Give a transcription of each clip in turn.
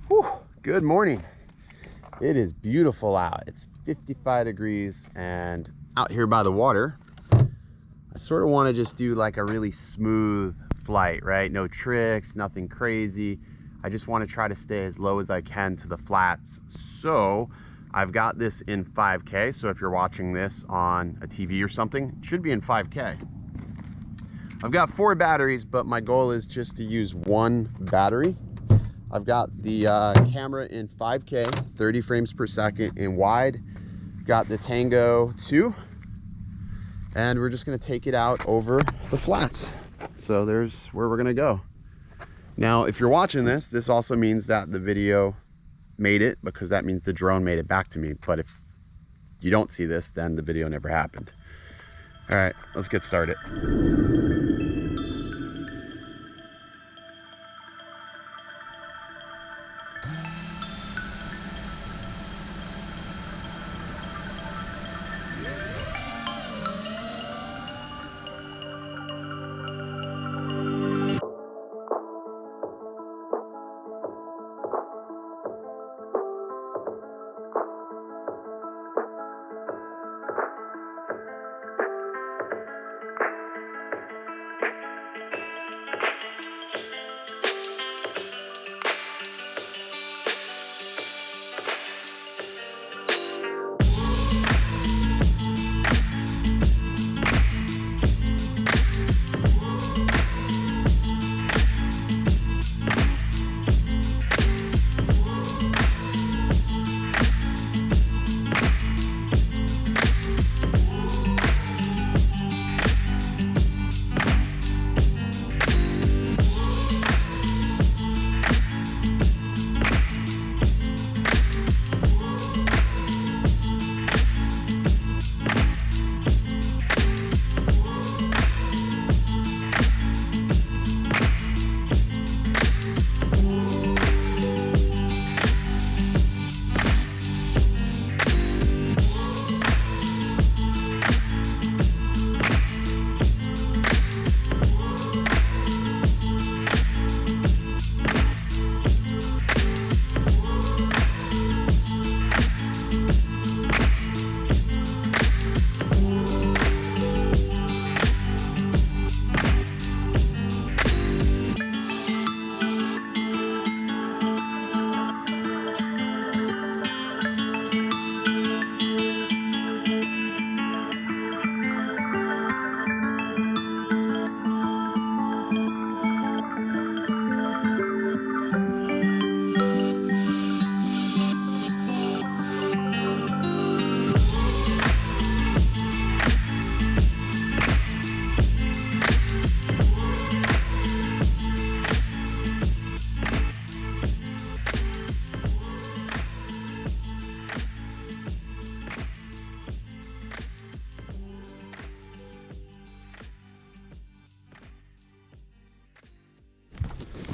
Whew, good morning. It is beautiful out. It's 55 degrees and out here by the water, I sort of want to just do like a really smooth flight, right? No tricks, nothing crazy. I just want to try to stay as low as I can to the flats. So I've got this in 5K. So if you're watching this on a TV or something, it should be in 5K. I've got 4 batteries, but my goal is just to use 1 battery. I've got the camera in 5K, 30 frames per second in wide. Got the Tango 2, and we're just gonna take it out over the flats. So there's where we're gonna go. Now, if you're watching this, this also means that the video made it, because that means the drone made it back to me. But if you don't see this, then the video never happened. All right, let's get started.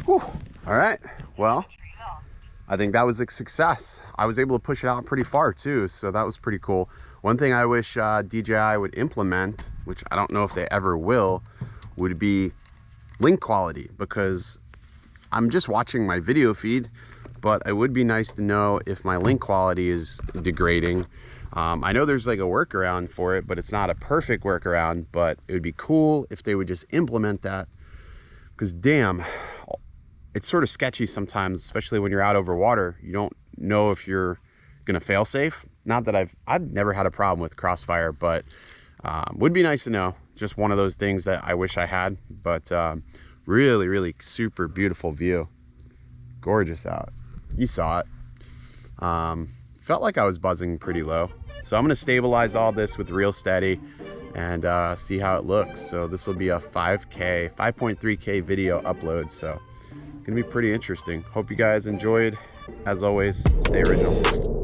Whew. All right, well, I think that was a success. I was able to push it out pretty far too, so that was pretty cool. One thing I wish DJI would implement, which I don't know if they ever will, would be link quality, because I'm just watching my video feed, but it would be nice to know if my link quality is degrading. I know there's like a workaround for it, but it's not a perfect workaround, but it would be cool if they would just implement that, because damn, it's sort of sketchy sometimes, especially when you're out over water. You don't know if you're gonna fail safe. Not that I've never had a problem with Crossfire, but would be nice to know. Just one of those things that I wish I had, but really, really super beautiful view. Gorgeous out. You saw it. Felt like I was buzzing pretty low. So I'm gonna stabilize all this with real steady and see how it looks. So this will be a 5.3K video upload. So gonna be pretty interesting. Hope you guys enjoyed. As always, stay original.